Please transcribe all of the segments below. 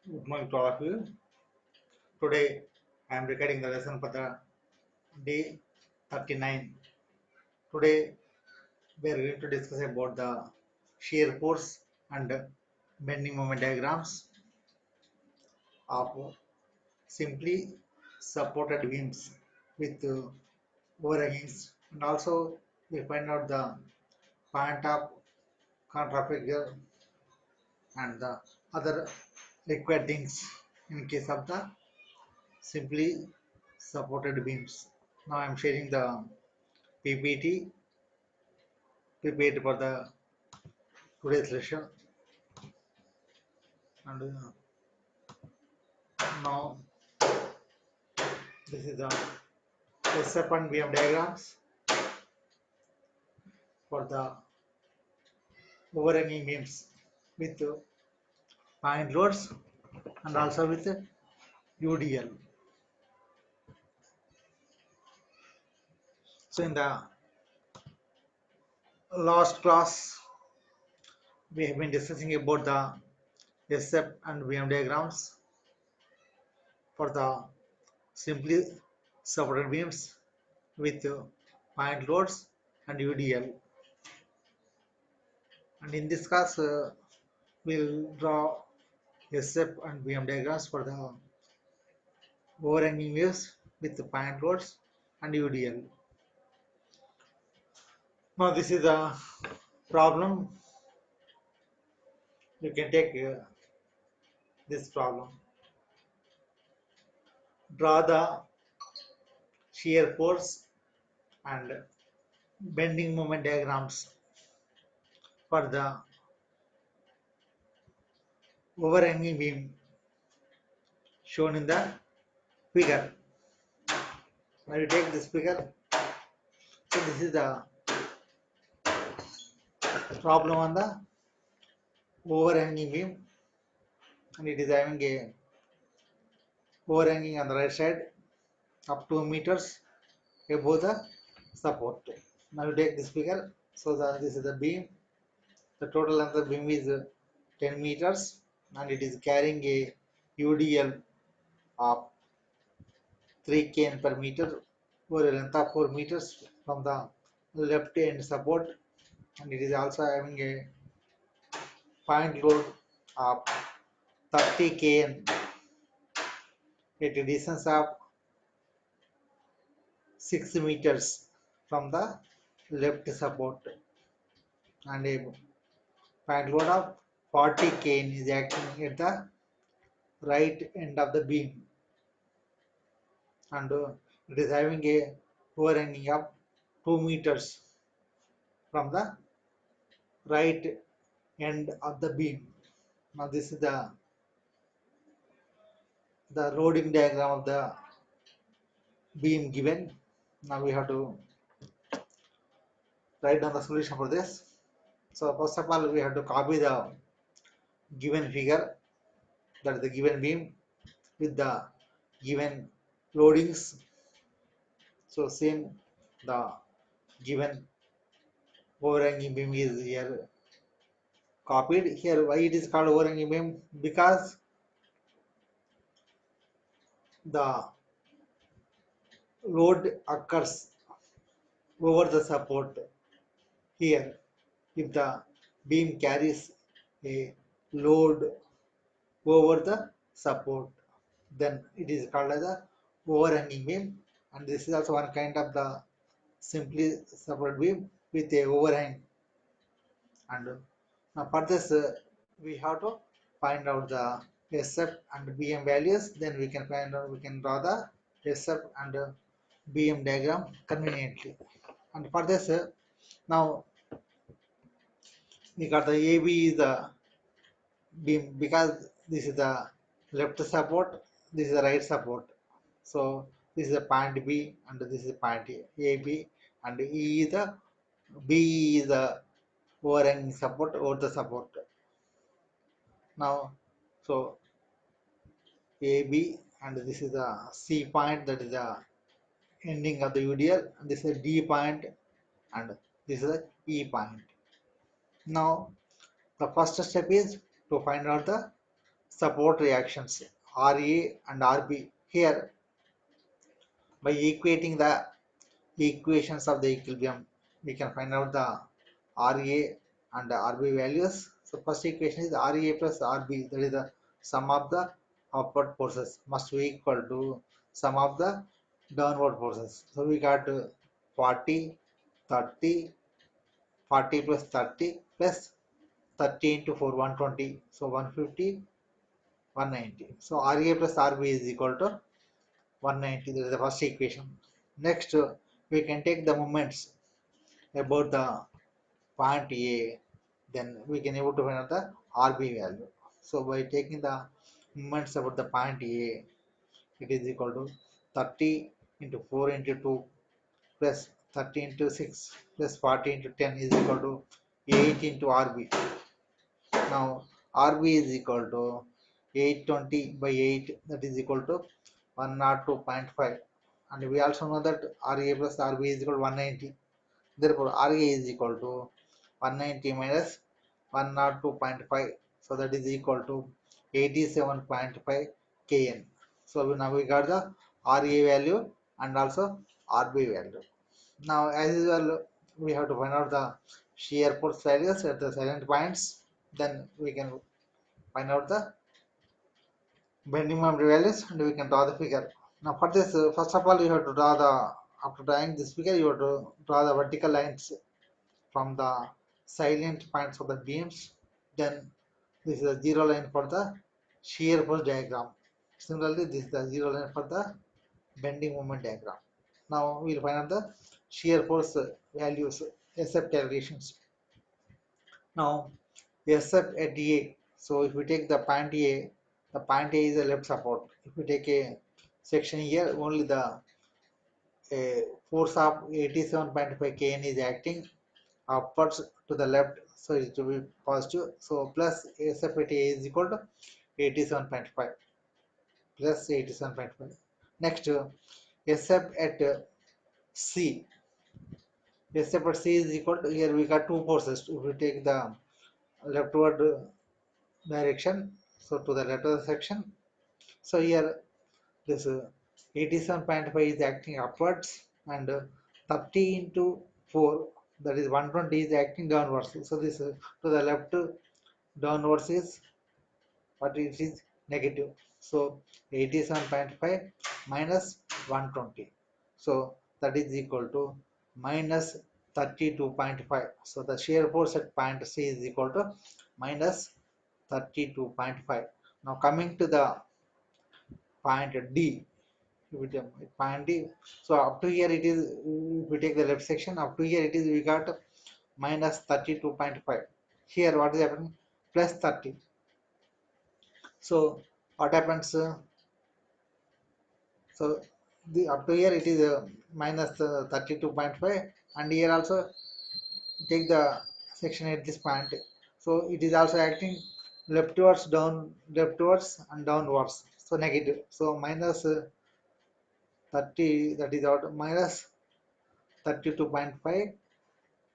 Good morning to all of you. Today I am recording the lesson for the day 39. Today we are going to discuss about the shear force and bending moment diagrams of simply supported beams with overhangings, and also we find out the point of contrafigure and the other required things in case of the simply supported beams. Now I am sharing the PPT prepared for the today's lesson, and now this is the SFP and VM diagrams for the overhanging beams with point loads and also with UDL. So in the last class we have been discussing about the SFP and VM diagrams for the simply supported beams with point loads and UDL. And in this class we'll draw SFP and VM diagrams for the overhanging waves with the point loads and UDL. Now this is a problem. You can take this problem. Draw the shear force and bending moment diagrams for the overhanging beam shown in the figure. Now you take this figure. So this is the problem on the overhanging beam, and it is having a overhanging on the right side up 2 meters above the support. Now you take this figure. So this is the beam. The total length of the beam is 10 meters, and it is carrying a UDL of 3 kN per meter over a length of 4 meters from the left end support, and it is also having a point load of 30 kN at a distance of 6 meters from the left support, and a point load of 40 kN is acting at the right end of the beam, and it is having a overhanging of 2 meters from the right end of the beam. Now this is the loading diagram of the beam given. Now we have to write down the solution for this. So first of all we have to copy the given figure, that is the given beam with the given loadings. So same the given overhanging beam is here copied. Here why it is called overhanging beam? Because the load occurs over the support. Here if the beam carries a load over the support, then it is called as a overhanging beam, and this is also one kind of the simply supported beam with a overhang. And now for this we have to find out the SF and BM values, then we can find out, we can draw the SF and BM diagram conveniently. And for this now we got the AB is the beam, because this is the left support, this is the right support. So this is a point B and this is a point A, B, and E is the B is the overhanging support over the support. Now so AB, and this is the C point, that is the ending of the UDL, and this is a D point, and this is a E point. Now the first step is to find out the support reactions RA and RB. Here, by equating the equations of the equilibrium, we can find out the RA and the RB values. So first equation is RA plus RB, that is the sum of the upward forces must be equal to sum of the downward forces. So we got 40, 30, 40 plus 30 plus 30 into 4, 120. So 150, 190. So RA plus RB is equal to 190. That is the first equation. Next, we can take the moments about the point A, then we can able to find out the RB value. So by taking the moments about the point A, it is equal to 30 into 4 into 2 plus 30 into 6 plus 40 into 10 is equal to 8 into RB. Now RB is equal to 820 by 8, that is equal to 102.5, and we also know that RA plus RB is equal to 190. Therefore RA is equal to 190 minus 102.5, so that is equal to 87.5 kN. So now we got the RA value and also RB value. Now as usual, we have to find out the shear force values at the silent points, then we can find out the bending moment values and we can draw the figure. Now for this, first of all, you have to draw the, after drawing this figure, you have to draw the vertical lines from the salient points of the beams. Then this is a zero line for the shear force diagram. Similarly, this is the zero line for the bending moment diagram. Now we will find out the shear force values, SF calculations. Now SF at A. So if we take the point A, the point A is a left support. If we take a section here, only the force of 87.5 kN is acting upwards to the left, so it will be positive. So plus SF at A is equal to 87.5 plus 87.5. Next, SF at C. SF at C is equal to, here we got two forces. If we take the leftward direction, so to the left of the section. So here this 87.5 is acting upwards, and 30 into 4, that is 120, is acting downwards. So this to the left downwards is, but it is negative. So 87.5 minus 120. So that is equal to minus 32.5. So the shear force at point C is equal to minus 32.5. Now coming to the point D, point D. So up to here it is, if we take the left section, up to here it is, we got minus 32.5. Here what is happening? Plus 30. So what happens? So the up to here it is minus 32.5, and here also take the section at this point. So it is also acting leftwards, down, leftwards and downwards. So negative. So minus 30, that is out, minus 32.5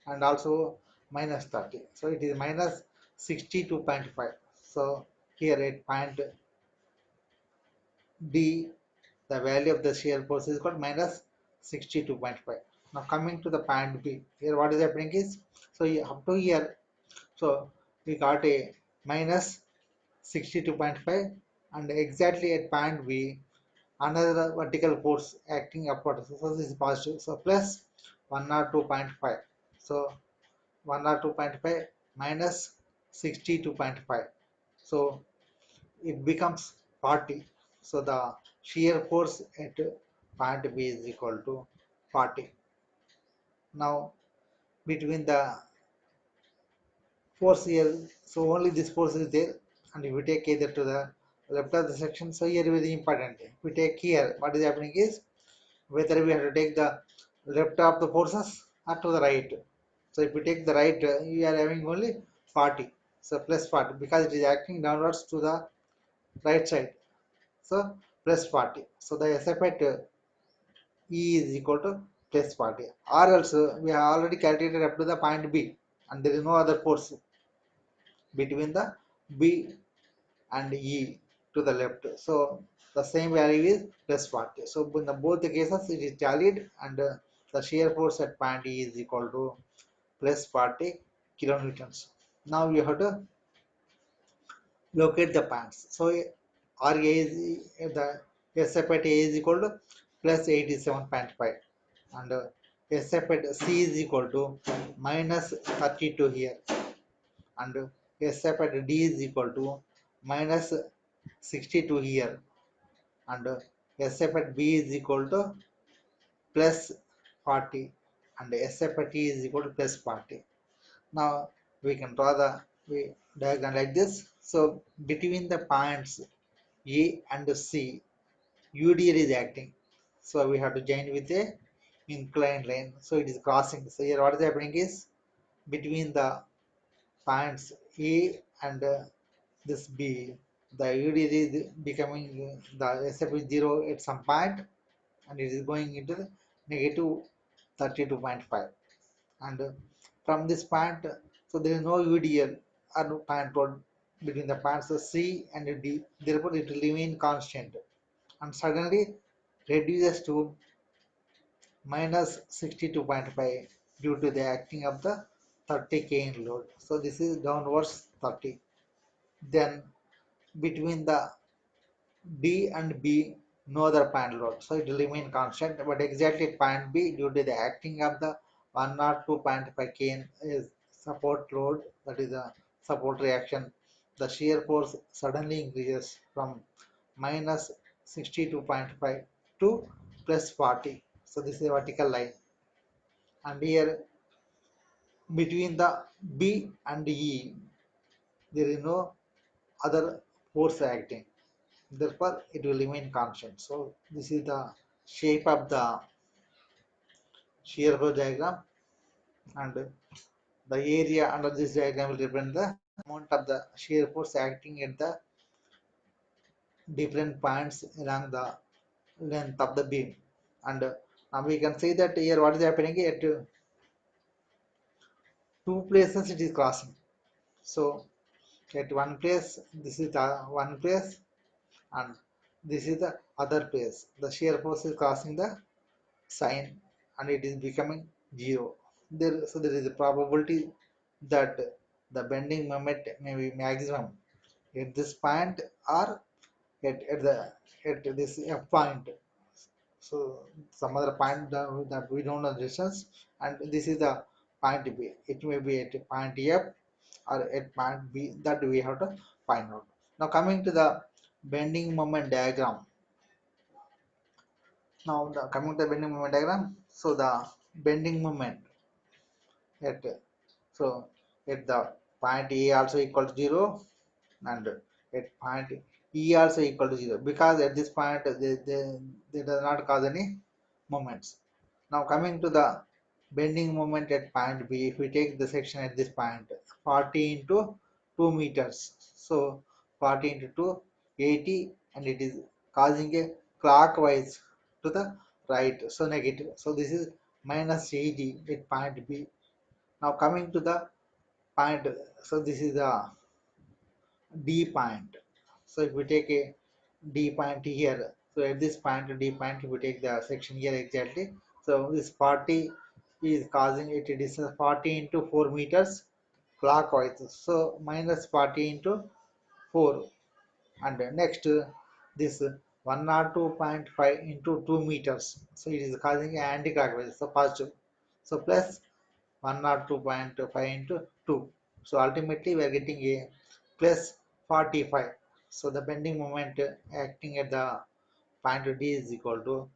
and also minus 30. So it is minus 62.5. So here at point D, the value of the shear force is called minus 62.5. Now coming to the point B, here what is happening is, so up to here, so we got a minus 62.5, and exactly at point B, another vertical force acting upward. So this is positive. So plus 102.5. So 102.5 minus 62.5. So it becomes 40. So the shear force at point B is equal to 40. Now between the force here, so only this force is there, and if we take either to the left of the section, so here is important. If we take here, what is happening is, whether we have to take the left of the forces or to the right. So if we take the right, we are having only 40. So plus 40, because it is acting downwards to the right side. So plus 40. So the SF at E is equal to plus 40. Or else we have already calculated up to the point B, and there is no other force between the B and E to the left. So the same value is plus 40. So in the both the cases it is tallied, and the shear force at point E is equal to plus 40 kilonewtons. Now you have to locate the points. So RA is the SF at A is equal to plus 87.5, and SF at C is equal to minus 32 here, and SF at D is equal to minus 62 here, and SF at B is equal to plus 40, and SF at T is equal to plus 40. Now we can draw the diagram like this. So between the points A and C, UDL is acting. So we have to join with a inclined line. So it is crossing. So here what is happening is between the points A and this B, the UDL is becoming the SF is 0 at some point, and it is going into the negative 32.5. And from this point, so there is no UDL or no point load between the points C and D. Therefore, it will remain constant and suddenly reduces to minus 62.5 due to the acting of the 30 kN load. So this is downwards 30. Then between the D and B, no other point load. So it will remain constant, but exactly at point B, due to the acting of the 102.5 kN is support load, that is a support reaction, the shear force suddenly increases from minus 62.5 to plus 40. So this is a vertical line. And here between the B and E, there is no other force acting. Therefore, it will remain constant. So this is the shape of the shear force diagram, and the area under this diagram will represent the amount of the shear force acting at the different points along the length of the beam. And now we can see that here what is happening at two places it is crossing. So at one place, this is the one place, and this is the other place. The shear force is crossing the sign, and it is becoming 0. So there is a probability that the bending moment may be maximum at this point or at the at this F point. So some other point that we don't know the distance, and this is the point B. It may be at point F or at point B, that we have to find out. Now coming to the bending moment diagram. Now the coming to the bending moment diagram. So the bending moment at so at the point A also equal to 0, and at point E also equal to 0, because at this point they does not cause any moments. Now coming to the bending moment at point B, if we take the section at this point, 40 into 2 meters. So 40 into 2, 80, and it is causing a clockwise to the right, so negative. So this is minus 80 at point B. Now coming to the point, so this is the D point. So if we take a D point here, so at this point D point, if we take the section here exactly, so this 40 is causing it, it is 40 into 4 meters clockwise, so minus 40 into 4, and next this 102.5 into 2 meters, so it is causing anti-clockwise, so positive, so plus 102.5 into 2. So ultimately we are getting a plus 45. So the bending moment acting at the point D is equal to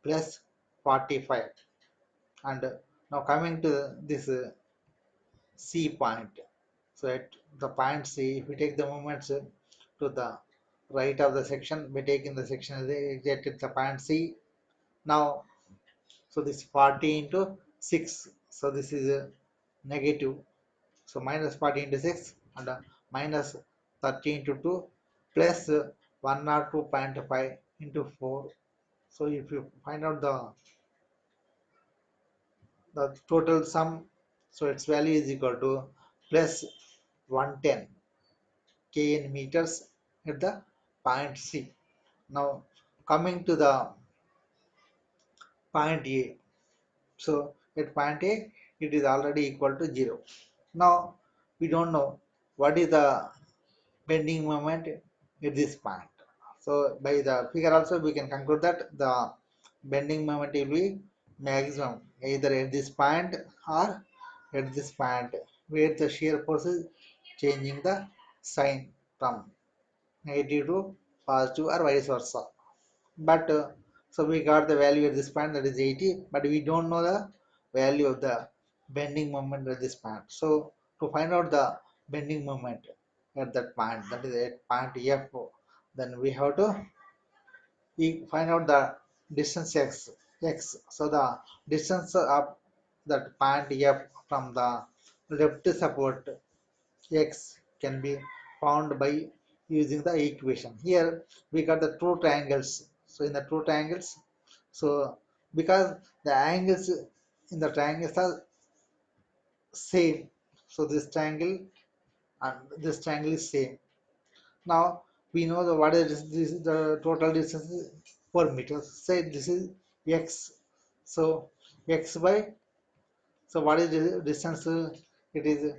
plus 45. And now coming to this C point. So at the point C, if we take the moments to the right of the section, we take in the section exact at the point C. Now, so this 40 into 6. So this is a negative. So minus 40 into 6, and minus 30 into 2 plus 102.5 into 4. So if you find out the total sum, so its value is equal to plus 110 kn meters at the point C. Now coming to the point A. So at point A, it is already equal to 0. Now we don't know what is the bending moment at this point. So by the figure also we can conclude that the bending moment will be maximum either at this point or at this point where the shear force is changing the sign from negative to positive or vice versa. But so we got the value at this point, that is 80, but we don't know the value of the bending moment at this point. So to find out the bending moment at that point, that is at point F, then we have to find out the distance x. So the distance of that point F from the left support x can be found by using the equation. Here we got the two triangles. So in the two triangles, so because the angles in the triangles are same, so this triangle and this triangle is same. Now we know the what is this, the total distance is 4 meters. Say this is x. So x by, so what is the distance? It is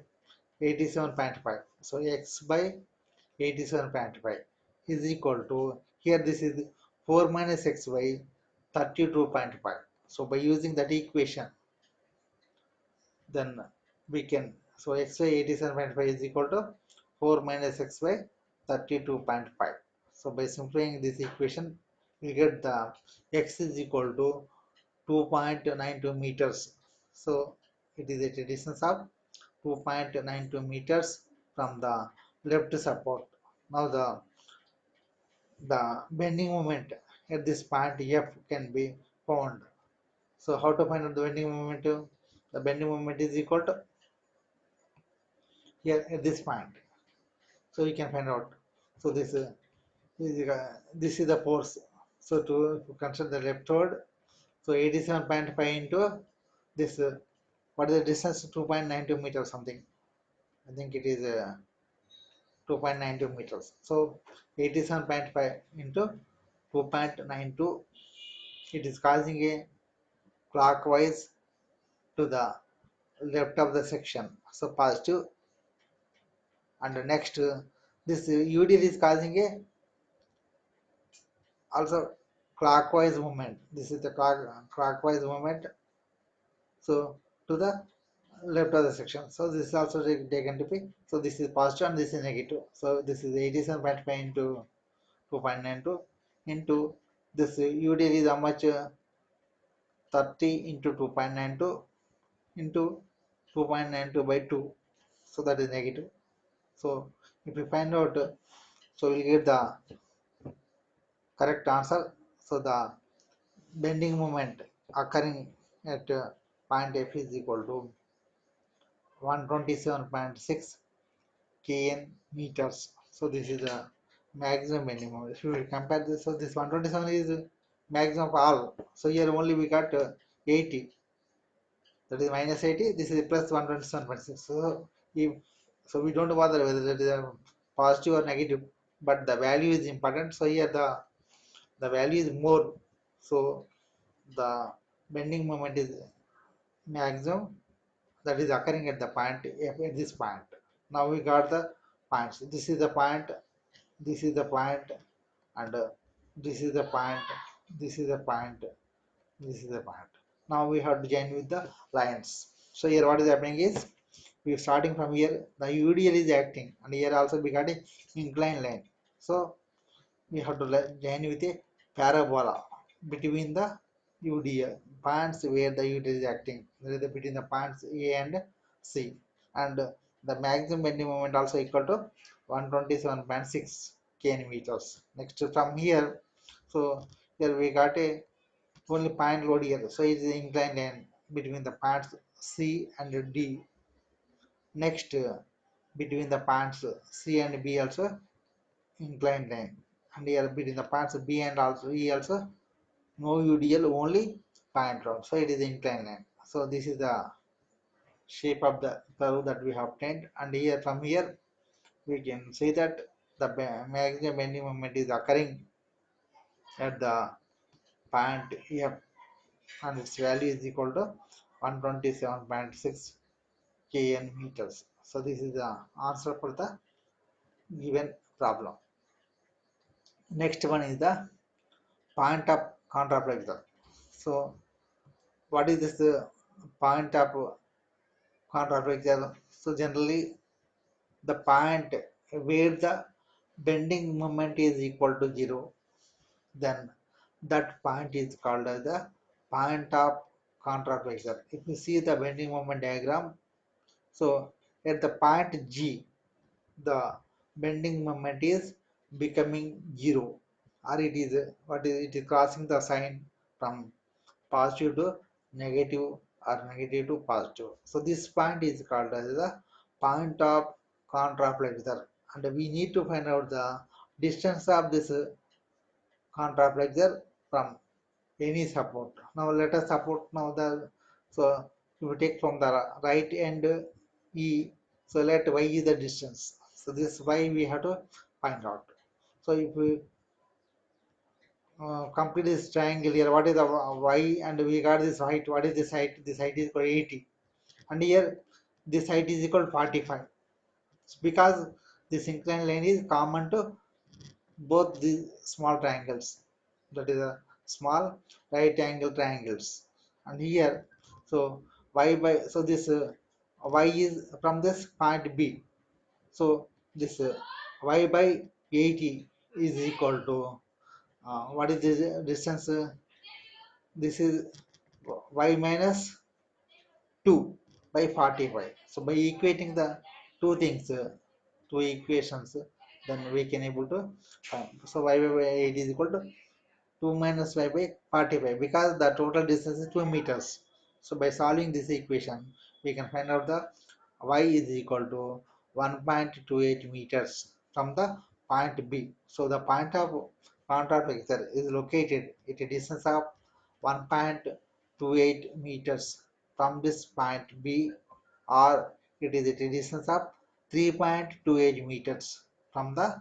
87.5. So x by 87.5 is equal to, here this is 4 minus x by 32.5. So by using that equation, then we can, so x by 87.5 is equal to 4 minus x by 32.5. So by simplifying this equation, we get the x is equal to 2.92 meters. So it is at a distance of 2.92 meters from the left support. Now the bending moment at this point F can be found. So how to find out the bending moment? The bending moment is equal to here at this point. So you can find out. So this is the force. So to consider the left word, so 87.5 into this. What is the distance? 2.92 meters something. I think it is 2.92 meters. So 87.5 into 2.92. It is causing a clockwise to the left of the section. So positive, and next this UDL is causing a also clockwise movement. This is the clockwise movement. So to the left of the section. So this is also taken to be. So this is positive and this is negative. So this is 87.5 into 2.92 into this UDL is how much? 30 into 2.92 into 2.92 by 2. So that is negative. So if we find out, so we'll get the correct answer. So the bending moment occurring at point F is equal to 127.6 kn meters. So this is the maximum bending moment. If we compare this, so this 127 is maximum of all. So here only we got 80. That is minus 80. This is plus 127.6. So if, so we don't bother whether it is a positive or negative, but the value is important. So here the value is more. So the bending moment is maximum, that is occurring at the point F at this point. Now we got the points. This is the point, this is the point, and this is the point, this is the point, this is the point. Now we have to join with the lines. So here what is happening is, we are starting from here, the UDL is acting, and here also we got a inclined line. So we have to join with a parabola between the UDL points where the UDL is acting. There is between the points A and C, and the maximum bending moment also equal to 127.6 kN meters. Next from here, so here we got a only point load here, so it is inclined line between the points C and D. Next between the points C and B also inclined line, and here between the points B and also E also no UDL, only point round, so it is inclined line. So this is the shape of the curve that we have obtained, and here from here we can say that the maximum bending moment is occurring at the point F, and its value is equal to 127.6 kn meters. So this is the answer for the given problem. Next one is the point of contraflexure. So what is this point of contraflexure? So generally the point where the bending moment is equal to 0, then that point is called as the point of contraflexure. If you see the bending moment diagram, so at the point G, the bending moment is becoming 0, or it is it is crossing the sign from positive to negative or negative to positive. So this point is called as the point of contraflexure, and we need to find out the distance of this contraflexure from any support. Now let us support now the, so if we take from the right end E, so let y is the distance. So this y we have to find out. So if we complete this triangle here, what is the y, and we got this height. What is this height? This height is equal to 80, and here this height is equal to 45, because this inclined line is common to both the small triangles, that is a small right angle triangles. And here, so y by, so this y is from this point B, so this y by 80 is equal to what is this distance, this is y minus 2 by 45. So by equating the two things, two equations, then we can able to find. So y by 80 is equal to 2 minus y by 45, because the total distance is 2 meters. So by solving this equation, we can find out the y is equal to 1.28 meters from the point B. So the point of contact vector is located at a distance of 1.28 meters from this point B, or it is at a distance of 3.28 meters from the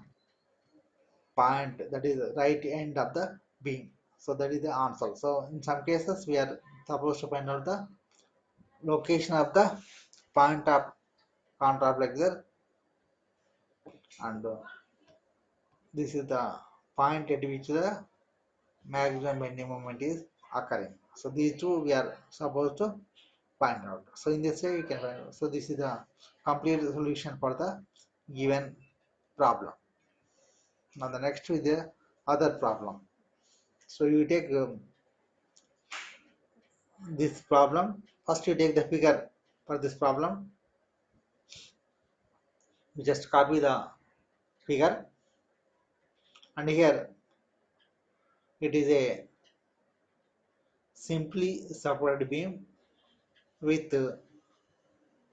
point, that is the right end of the beam. So that is the answer. So in some cases we are supposed to find out the location of the point of contraflexure, and this is the point at which the maximum bending moment is occurring. So these two we are supposed to find out. So in this way we can find out. So this is the complete solution for the given problem. Now the next is the other problem. So you take this problem. First you take the figure for this problem. You just copy the figure, and here it is a simply supported beam with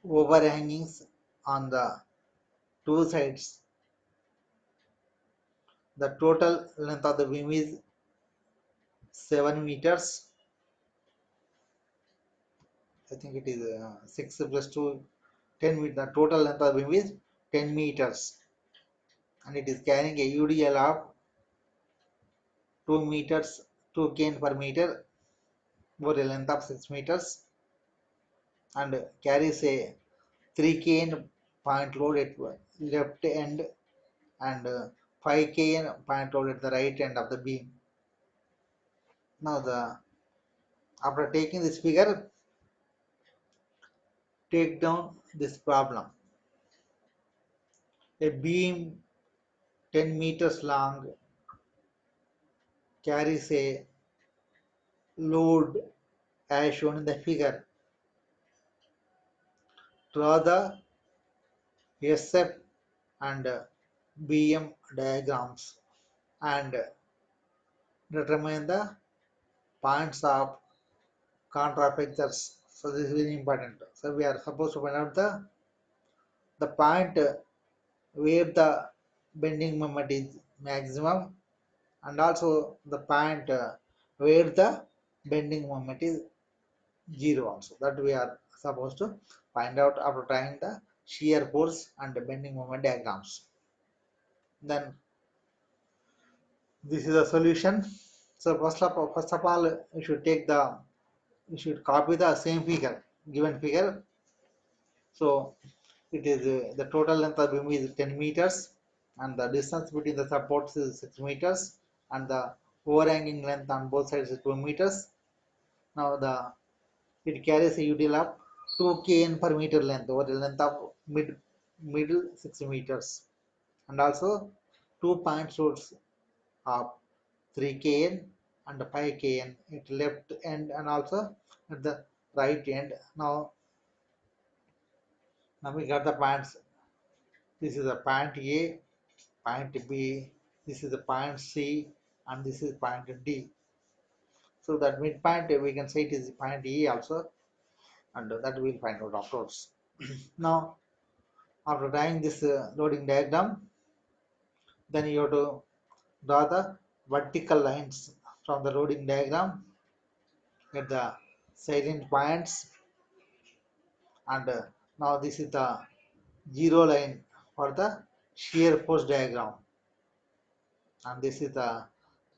overhangings on the two sides. The total length of the beam is 7 meters. I think it is 6 plus 2, 10 meters. The total length of the beam is 10 meters, and it is carrying a UDL of 2 meters, 2 kN per meter over a length of 6 meters, and carries a 3 kN point load at left end, and 5 kN point load at the right end of the beam. Now after taking this figure, take down this problem. A beam 10 meters long carries a load as shown in the figure. Draw the SF and BM diagrams and determine the points of contraflexures. So this is very important. So we are supposed to find out the point where the bending moment is maximum, and also the point where the bending moment is 0 also, that we are supposed to find out after trying the shear force and bending moment diagrams. Then this is a solution. So first of all, you should copy the same figure, given figure. So it is the total length of beam is 10 meters, and the distance between the supports is 6 meters, and the overhanging length on both sides is 2 meters. Now it carries a UDL of 2 kN per meter length over the length of middle 6 meters, and also 2 point rods of 3 kN and 5 kN at left end and also at the right end. Now we got the points. This is a point A, point B, this is the point C, and this is point D. So that midpoint we can say it is point E also, and that we'll find out afterwards. Now, after drawing this loading diagram, then you have to draw the vertical lines from the loading diagram at the salient points, and now this is the zero line for the shear force diagram, and this is the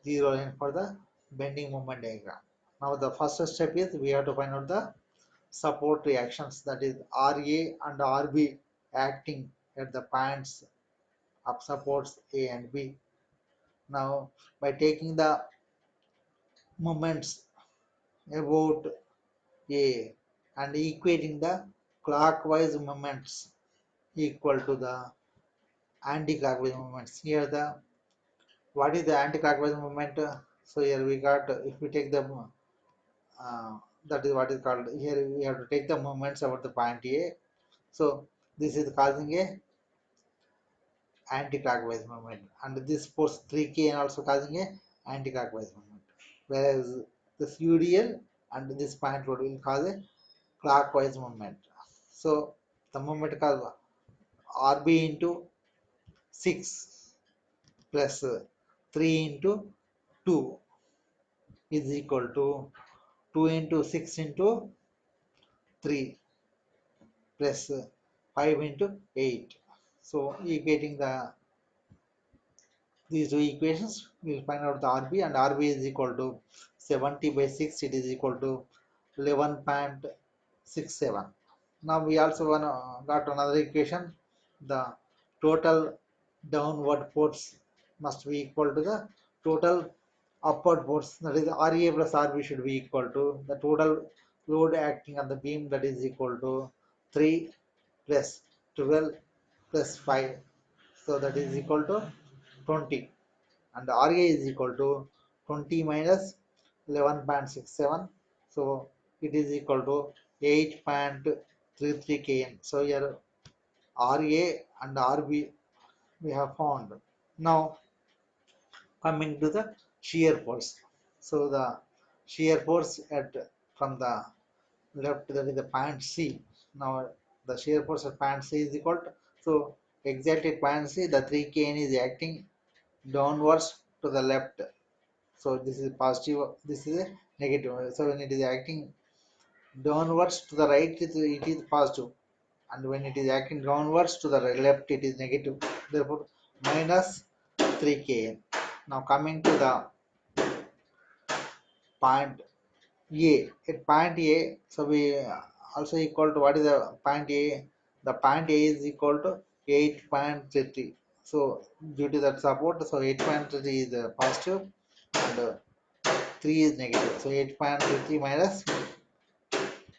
zero line for the bending moment diagram. Now the first step is we have to find out the support reactions, that is RA and RB acting at the points of supports A and B. Now by taking the moments about A and equating the clockwise moments equal to the anti-clockwise moments. Here the what is the anti-clockwise moment? So here we got, if we take the that is what is called, here we have to take the moments about the point A. So this is causing a anti-clockwise movement, and this force 3k and also causing a anti-clockwise movement, whereas this UDL and this point load will cause a clockwise movement. So the movement called RB into 6 plus 3 into 2 is equal to 2 into 6 into 3 plus 5 into 8. So equating these two equations, we will find out the RB, and RB is equal to 70 by 6, it is equal to 11.67. Now we also got another equation, the total downward force must be equal to the total upward force, that is RA plus RB should be equal to the total load acting on the beam, that is equal to 3 plus 12 plus 5, so that is equal to 20, and RA is equal to 20 minus 11.67, so it is equal to 8.33 kN. So here RA and RB we have found. Now coming to the shear force. So the shear force at from the left, that is the point C. Now the shear force at point C is equal to, so exactly at point C the 3 kN is acting downwards to the left. So this is positive, this is a negative. So when it is acting downwards to the right, it is positive, and when it is acting downwards to the left, it is negative. Therefore, minus 3 kN. Now coming to the point A. At point A, so we also equal to, what is the point A? The point A is equal to 8.33. So due to that support, so 8.33 is positive, and 3 is negative. So 8.33 minus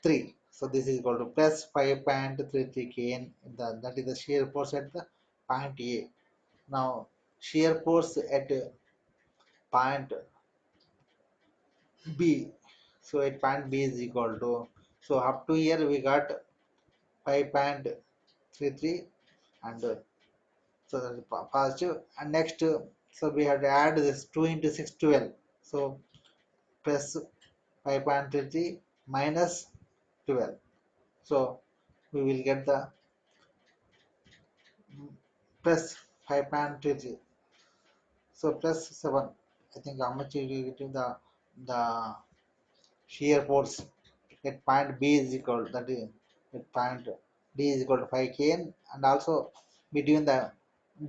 3. So this is equal to plus 5.33 kN. That is the shear force at the point A. Now shear force at point B. So at point B is equal to, so up to here we got 5.33, and so that is positive. And next, so we have to add this 2 into 6, 12. So plus 5.33 minus 12. So we will get the plus 5.33. So plus 7. I think how much you will get in the shear force at point B is equal, that is at point D is equal to 5 kN, and also between the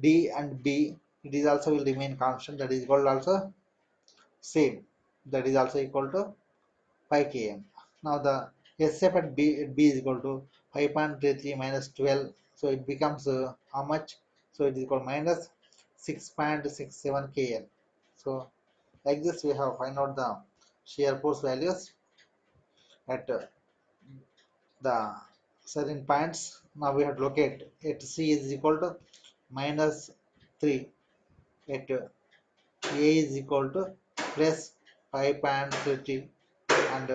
D and B, it is also will remain constant, that is equal to also same, that is also equal to 5 km. Now the SF at B is equal to 5.33 minus 12, so it becomes how much? So it is equal to minus 6.67 kN. So like this we have find out the shear force values at the certain points. Now we have to locate at C is equal to minus 3, at A is equal to plus 5.30, and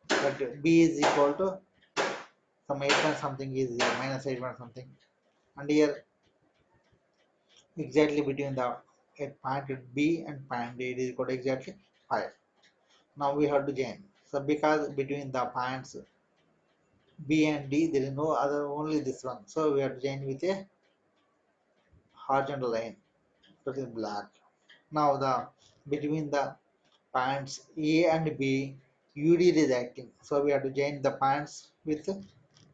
at B is equal to some 8 point something is here, minus 8 point something, and here exactly between the at point B and point A it is equal to exactly 5. Now we have to join. So because between the points B and D there is no other, only this one, so we have to join with a horizontal line that is black. Now the between the points A and B UD is acting, so we have to join the points with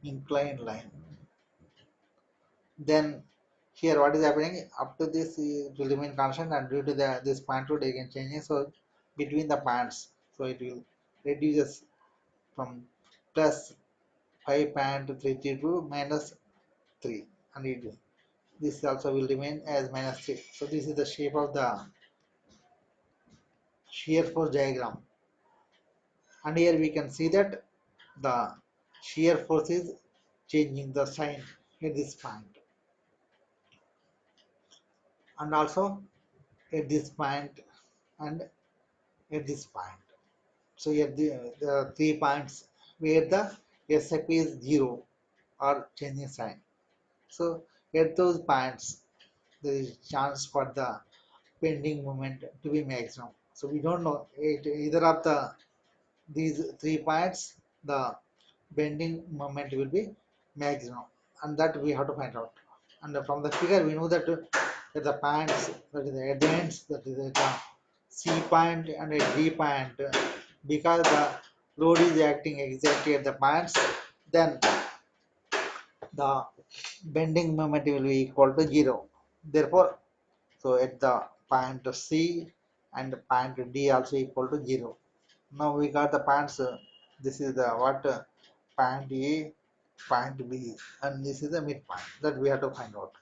inclined line. Then here what is happening, up to this it will remain constant, and due to the this point root again changing, so between the points, so it will reduces from plus 5.32 to minus 3, and this also will remain as minus 3. So this is the shape of the shear force diagram, and here we can see that the shear force is changing the sign at this point, and also at this point, and at this point. So here the 3 points where the SIP is 0 or changing sign. So at those points there is chance for the bending moment to be maximum. So we don't know either of these 3 points the bending moment will be maximum, and that we have to find out. And from the figure we know that at the points, that is the ends, that is at the C point and a D point, because the load is acting exactly at the points, then the bending moment will be equal to 0. Therefore, so at the point C and point D also equal to 0. Now we got the points. This is the what point A, point B, and this is the midpoint that we have to find out.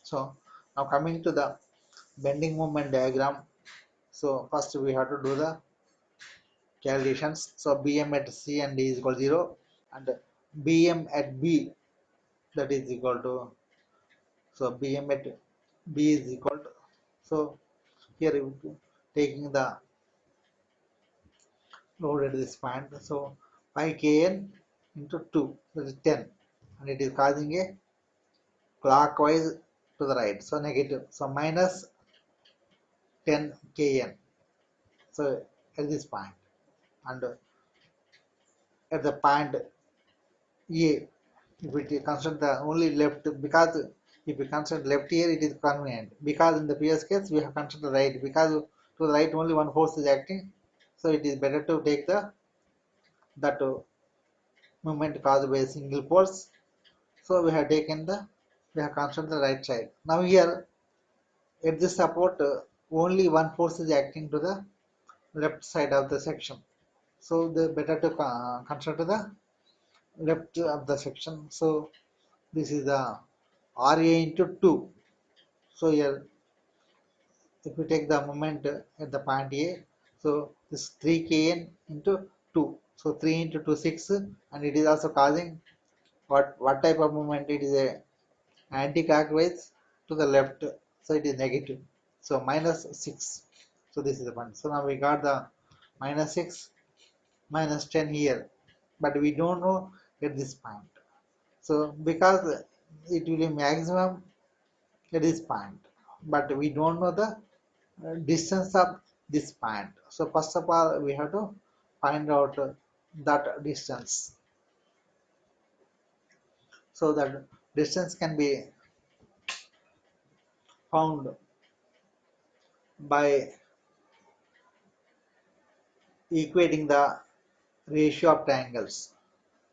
So now coming to the bending moment diagram. So first we have to do the calculations. So Bm at C and D is equal to 0, and Bm at B, that is equal to, so Bm at B is equal to, so here we taking the load at this point, so 5 kN into 2, that is 10, and it is causing a clockwise to the right, so negative, so minus 10 kN, so at this point, and at the point A, if we consider the only left, because if we consider left here it is convenient, because in the previous case we have considered right, because to the right only one force is acting, so it is better to take the that movement caused by a single force. So we have taken the, we have considered the right side. Now here at this support only one force is acting to the left side of the section. So the better to consider the left of the section. So this is the RA into 2. So here if we take the moment at the point A, so this 3 kN into 2. So 3 into 2 6, and it is also causing what type of movement? It is a anti-clockwise to the left, so it is negative, so minus 6. So this is the one. So now we got the minus 6, minus 10 here, but we don't know at this point. So because it will be maximum at this point, but we don't know the distance of this point. So first of all we have to find out that distance. So that distance can be found by equating the ratio of triangles.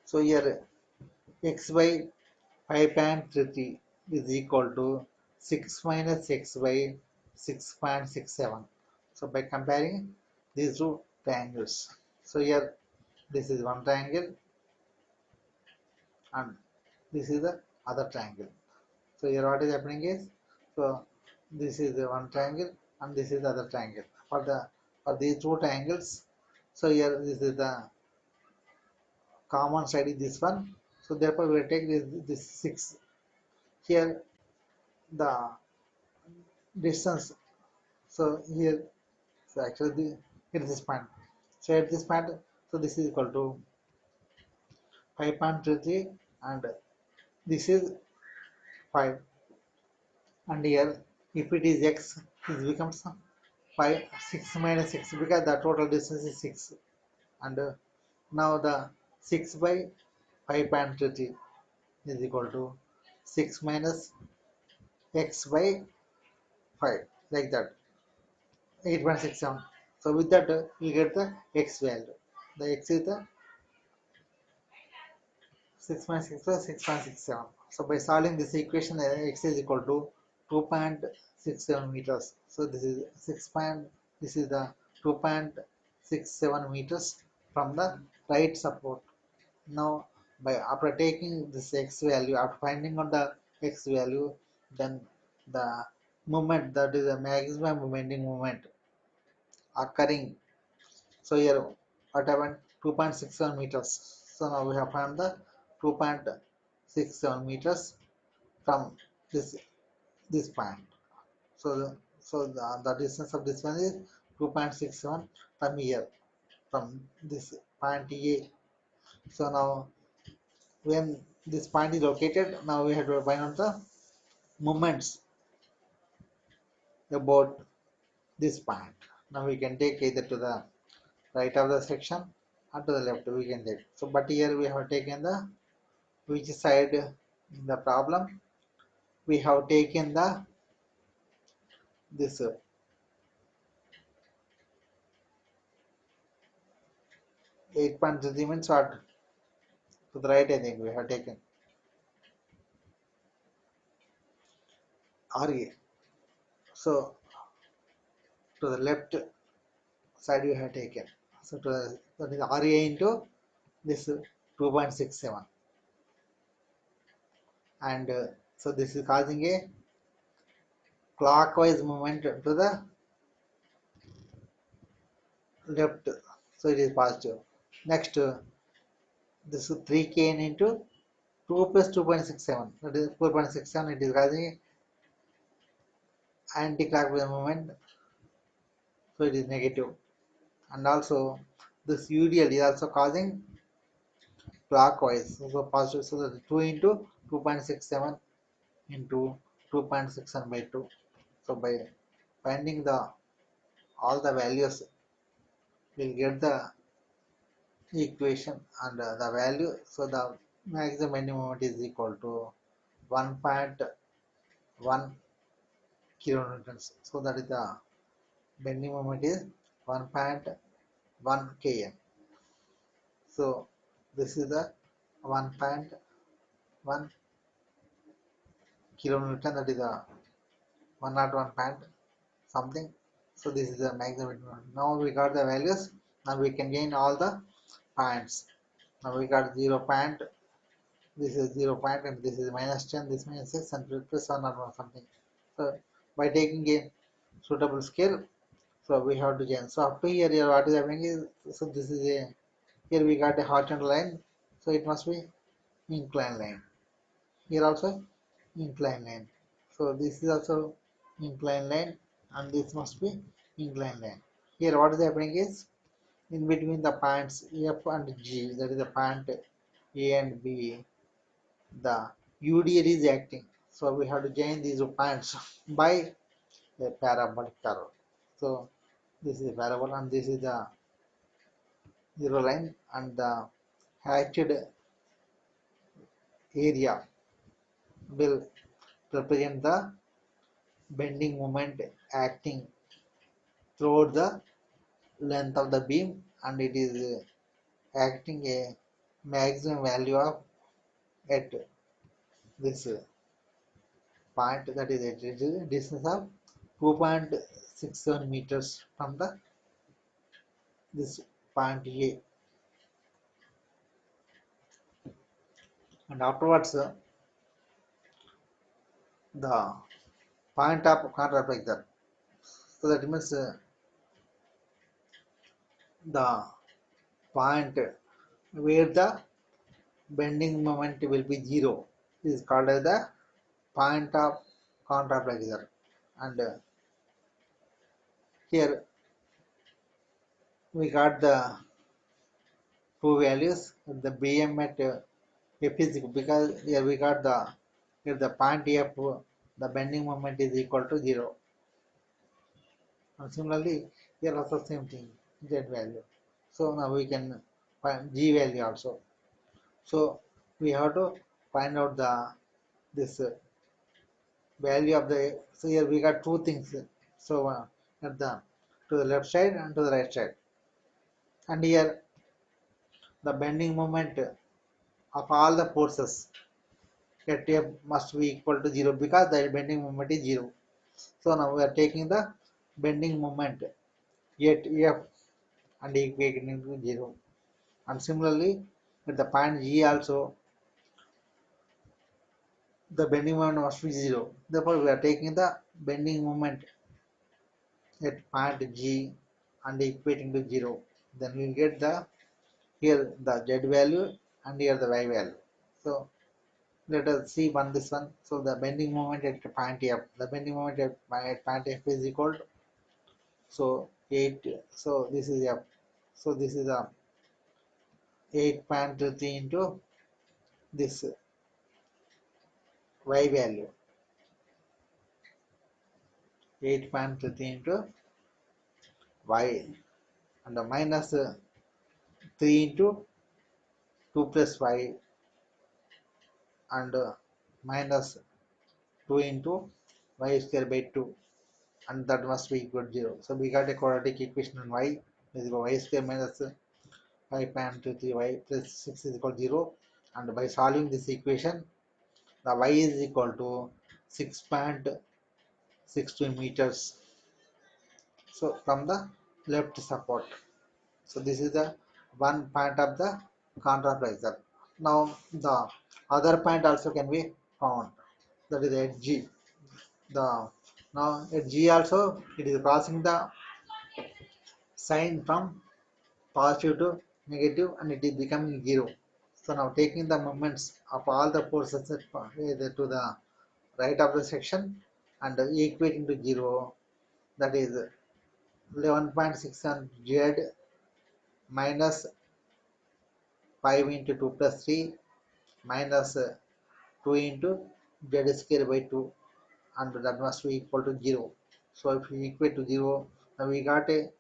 So here x by 5.33 is equal to 6 minus x by 6.67. So by comparing these two triangles, so here this is one triangle and this is the other triangle. So here what is happening is, so this is the one triangle and this is the other triangle. For these two triangles, so here this is the common side is this one. So therefore we will take this 6. Here the distance, so here, so actually it is this point. So at this point, so this is equal to 5.33 and this is 5, and here if it is x, this becomes 5, 6 minus 6 because the total distance is 6, and now the 6 by 5.33 is equal to 6 minus x by 5, like that, 8.67. So with that we get the x value. The x is the 6.6 6.67. So by solving this equation, x is equal to 2.67 meters. So this is this is the 2.67 meters from the right support. Now by after taking this x value, after finding out the x value, then the moment, that is the maximum momentum moment occurring. So here what happened? 2.67 meters. So now we have found the 2.67 meters from this point. So the distance of this one is 2.67 from here, from this point A. So now when this point is located, now we have to find out the moments about this point. Now we can take either to the right of the section or to the left, we can take. So but here we have taken the which side in the problem, we have taken the this 8.3 means what, to the right, I think we have taken RA. So to the left side we have taken, so to the, that is RA into this 2.67, and so this is causing a clockwise movement to the left, so it is positive. Next this is 3kn into 2 plus 2.67, that is 4.67, it is causing anti-clockwise movement, so it is negative. And also this UDL is also causing clockwise, so positive, so that 2 into 2.67 into 2.67 by 2. So by finding the all the values, we'll get the equation and the value. So the maximum bending moment is equal to 1.1 kilonewtons. So that is the bending moment is 1.1 km. So this is the 1.1 kilonewton, that is a 101 point something. So this is the maximum. Now we got the values. Now we can gain all the points. Now we got 0 point. This is 0 point and this is minus 10. This minus 6 and plus 1 or something. So by taking a suitable scale, so we have to gain. So up to here what is happening is, so this is a, here we got a horizontal line. So it must be inclined line. Here also inclined line. So this is also inclined line and this must be inclined line. Here what is happening is, in between the points F and G, that is the point A and B, the UDL is acting. So we have to join these points by a parabolic curve. So this is a parabola and this is the zero line, and the hatched area will represent the bending moment acting throughout the length of the beam, and it is acting a maximum value of at this point, that is a distance of 2.67 meters from the this point A, and afterwards the point of contract like that. So that means the point where the bending moment will be zero is called as the point of contraplaxer. And here we got the two values, the bm at f is equal, because here we got the here the point f, the bending moment is equal to 0. And similarly here also same thing, z value. So now we can find g value also. So we have to find out the this value of the, so here we got two things. So at the to the left side and to the right side, and here the bending moment of all the forces at F must be equal to 0 because the bending moment is 0. So now we are taking the bending moment at F and equating to 0. And similarly at the point G also the bending moment must be 0. Therefore we are taking the bending moment at point G and equating to 0. Then we get the here the Z value and here the Y value. So let us see one this one. So the bending moment at point F, the bending moment at point F is equal to, so 8, so this is F, so this is a 8.3 into this Y value, 8.3 into Y, and the minus 3 into 2 plus Y, and minus 2 into Y square by 2, and that must be equal to 0. So we got a quadratic equation on Y is equal to Y square minus 5.23y plus 6 is equal to 0, and by solving this equation the y is equal to 6.62 meters. So from the left support, so this is the one point of the contraplaxer. Now the other point also can be found, that is at G. The now at G also it is crossing the sign from positive to negative and it is becoming 0. So now taking the moments of all the forces to the right of the section and equating to 0, that is 11.6 z minus 5 into 2 plus 3 minus 2 into z square by 2, and that must be equal to 0. So if we equate to 0, now we got a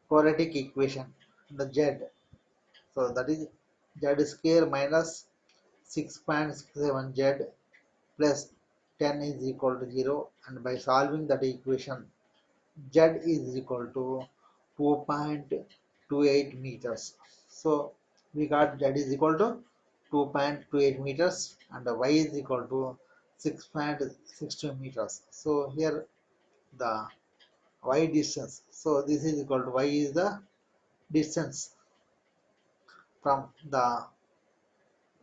quadratic equation, the z. So that is z square minus 6.67 z plus 10 is equal to 0, and by solving that equation z is equal to 2.28 meters. So we got z is equal to 2.28 meters and y is equal to 6.62 meters. So here the y distance, so this is equal to y is the distance from the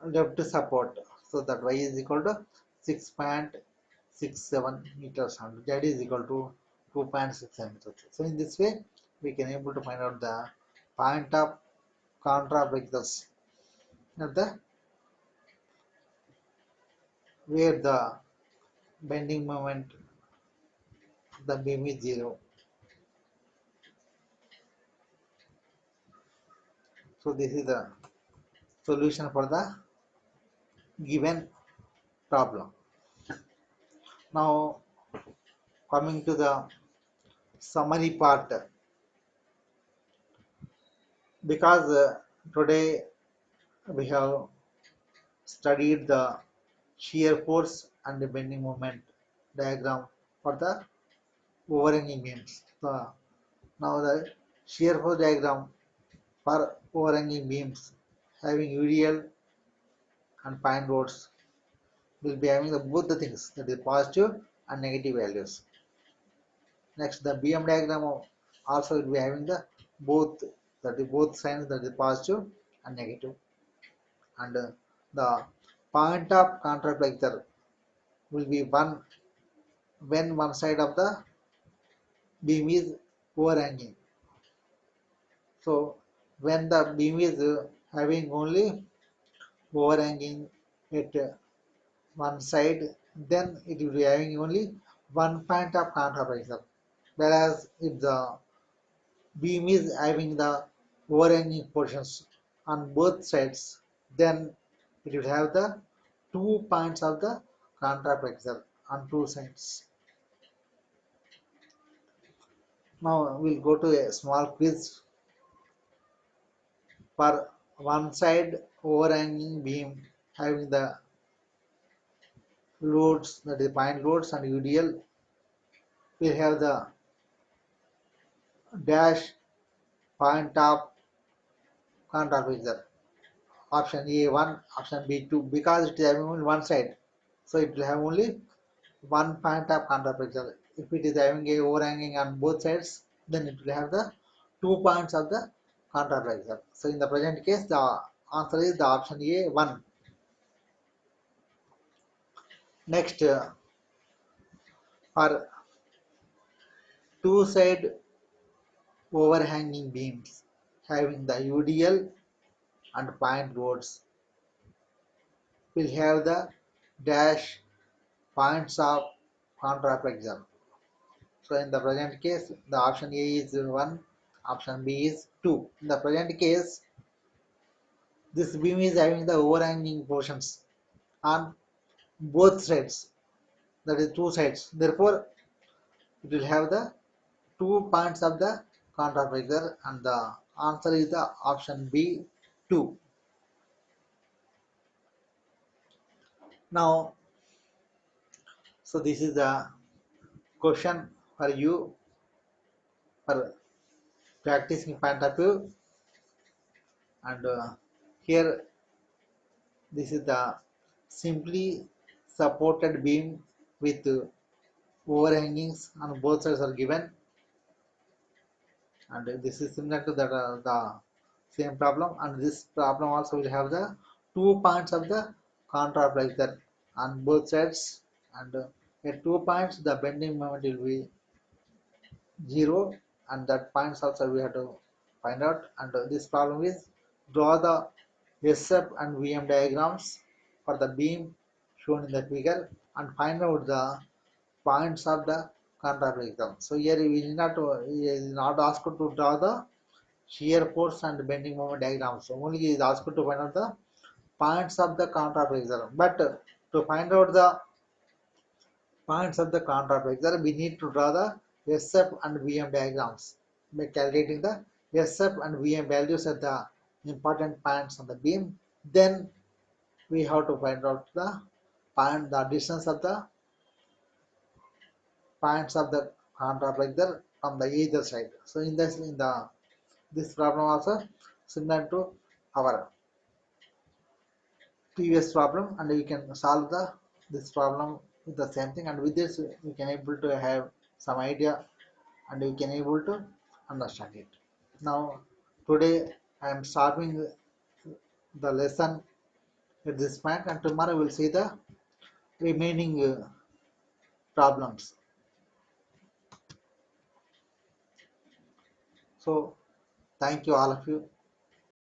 left support, so that y is equal to 6.67 meters and z is equal to 2.67 meters. So in this way we can able to find out the point of contraplexus at the where the bending moment the beam is 0. So this is the solution for the given problem. Now coming to the summary part, because today we have studied the shear force and the bending moment diagram for the overhanging beams. So now the shear force diagram for overhanging beams having UDL and pine rods will be having the both the things, that is positive and negative values. Next, the BM diagram also will be having the both, that is both signs, that is positive and negative. And the point of contraplexure will be one when one side of the beam is overhanging. So when the beam is having only overhanging at one side, then it will be having only one point of contraplexure. Whereas if the beam is having the overhanging portions on both sides, then it will have the 2 points of the contraplexure on two sides. Now we'll go to a small quiz for one side overhanging beam having the loads, that is point loads and UDL. We have the dash point of contraplexure. Option A 1, option B 2, because it is having only one side. So it will have only one point of contraplexure. If it is having a overhanging on both sides, then it will have the 2 points of the contraplexure. So in the present case, the answer is the option A 1. Next, for two side overhanging beams having the UDL and point loads, will have the dash points of contraplexure. So in the present case, the option A is 1, option B is 2. In the present case, this beam is having the overhanging portions on both sides, that is two sides. Therefore, it will have the 2 points of the contraplexure, and the answer is the option B 2. Now, so this is the question for you for practicing point of view, and here this is the simply supported beam with overhangings on both sides are given, and this is similar to the same problem, and this problem also will have the 2 points of the contraplexure on both sides, and at 2 points the bending moment will be 0, and that points also we have to find out. And this problem is draw the SF and VM diagrams for the beam shown in the figure and find out the points of the contraplexure. So here we is not asked to draw the shear force and bending moment diagrams. So only is asked to find out the points of the contraplexure. But to find out the points of the contraplexure, we need to draw the SF and VM diagrams by calculating the SF and VM values at the important points on the beam. Then we have to find out the distance of the points of the contraplexure from the either side. So in this problem also similar to our previous problem, and we can solve this problem with the same thing, and with this we can able to have some idea and we can able to understand it. Now today I am solving the lesson at this point, and tomorrow we'll see the remaining problems. So thank you all of you.